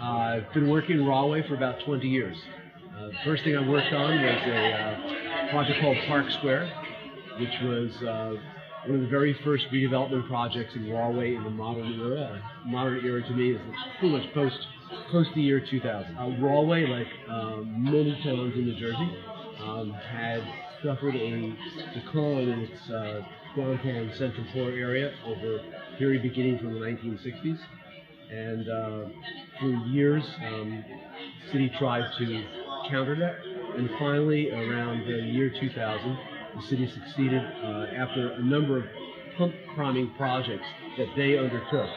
I've been working in Rahway for about 20 years. The first thing I worked on was a project called Park Square, which was one of the very first redevelopment projects in Rahway in the modern era. Modern era to me is pretty much post the year 2000. Rahway, like many towns in New Jersey, had suffered a decline in its downtown central core area over a period beginning from the 1960s. And for years, the city tried to counter that. And finally, around the year 2000, the city succeeded after a number of pump priming projects that they undertook,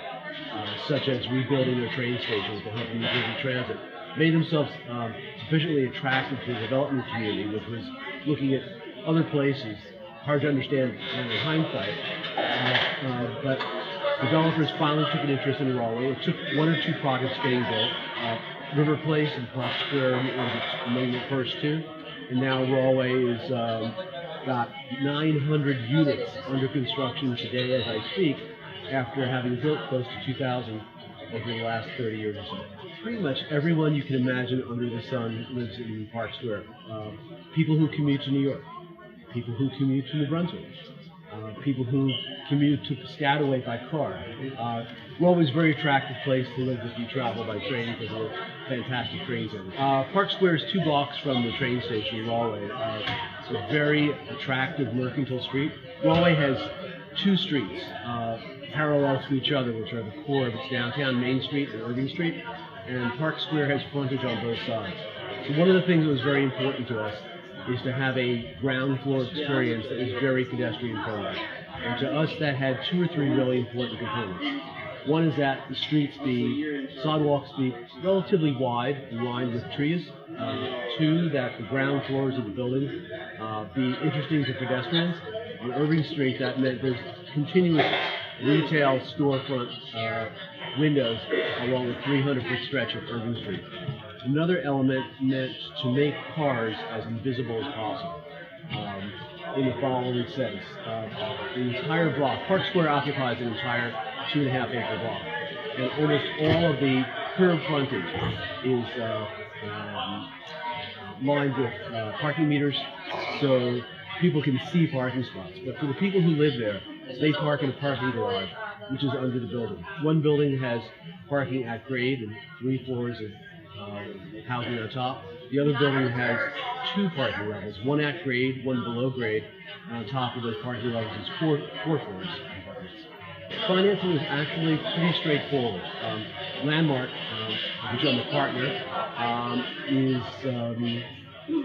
such as rebuilding their train stations to help New Jersey Transit, made themselves sufficiently attractive to the development community, which was looking at other places. Hard to understand in hindsight, but developers finally took an interest in Rahway. It took one or two projects getting built. River Place and Park Square was among the first two, and now Rahway is got 900 units under construction today as I speak, after having built close to 2,000 over the last 30 years or so. Pretty much everyone you can imagine under the sun lives in Park Square. People who commute to New York, people who commute to New Brunswick, people who commute to Piscataway by car. Rahway is a very attractive place to live if you travel by train because of the fantastic train service. Park Square is 2 blocks from the train station in Rahway. It's a very attractive mercantile street. Rahway has 2 streets parallel to each other, which are the core of its downtown, Main Street and Irving Street, and Park Square has frontage on both sides. So one of the things that was very important to us is to have a ground floor experience that was very pedestrian friendly. And to us that had 2 or 3 really important components. One is that the streets be, sidewalks be relatively wide and lined with trees. 2, that the ground floors of the buildings be interesting to pedestrians. On Irving Street, that meant there's continuous retail storefront windows along the 300-foot stretch of Irving Street. Another element meant to make cars as invisible as possible in the following sense. The entire block, Park Square occupies an entire 2.5-acre block, and almost all of the curb frontage is lined with parking meters, so people can see parking spots. But for the people who live there, they park in a parking garage, which is under the building. One building has parking at grade and 3 floors of housing on top. The other building has 2 parking levels, one at grade, one below grade, and on top of those parking levels is 4 floors. Financing is actually pretty straightforward. Landmark, which I'm a partner, is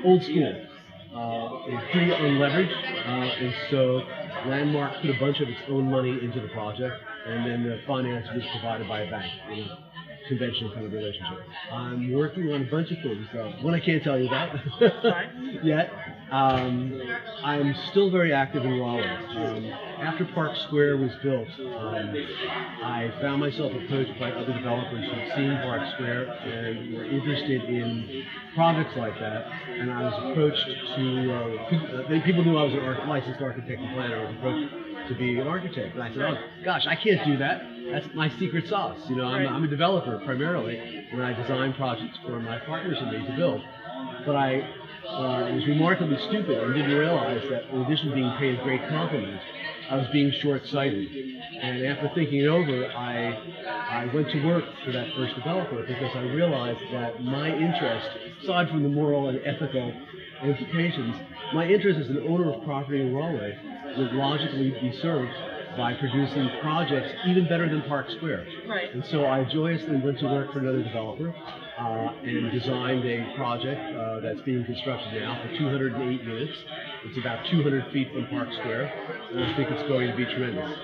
old school. It's pretty unleveraged, and so Landmark put a bunch of its own money into the project, and then the finance was provided by a bank. Conventional kind of relationship. I'm working on a bunch of things. One I can't tell you about yet. I'm still very active in Rahway. After Park Square was built, I found myself approached by other developers who had seen Park Square and were interested in projects like that. And I was approached to, people knew I was a licensed architect and planner. I was approached to be an architect. And I said, oh gosh, I can't do that. That's my secret sauce. You know, I'm a developer primarily, and I design projects for my partners and me to build. But I was remarkably stupid and didn't realize that in addition to being paid a great compliment, I was being short-sighted. And after thinking it over, I went to work for that first developer because I realized that my interest, aside from the moral and ethical implications, my interest as an owner of property in Rahway would logically be served by producing projects even better than Park Square. Right. And so I joyously went to work for another developer and designed a project that's being constructed now for 208 units. It's about 200 feet from Park Square, and I think it's going to be tremendous.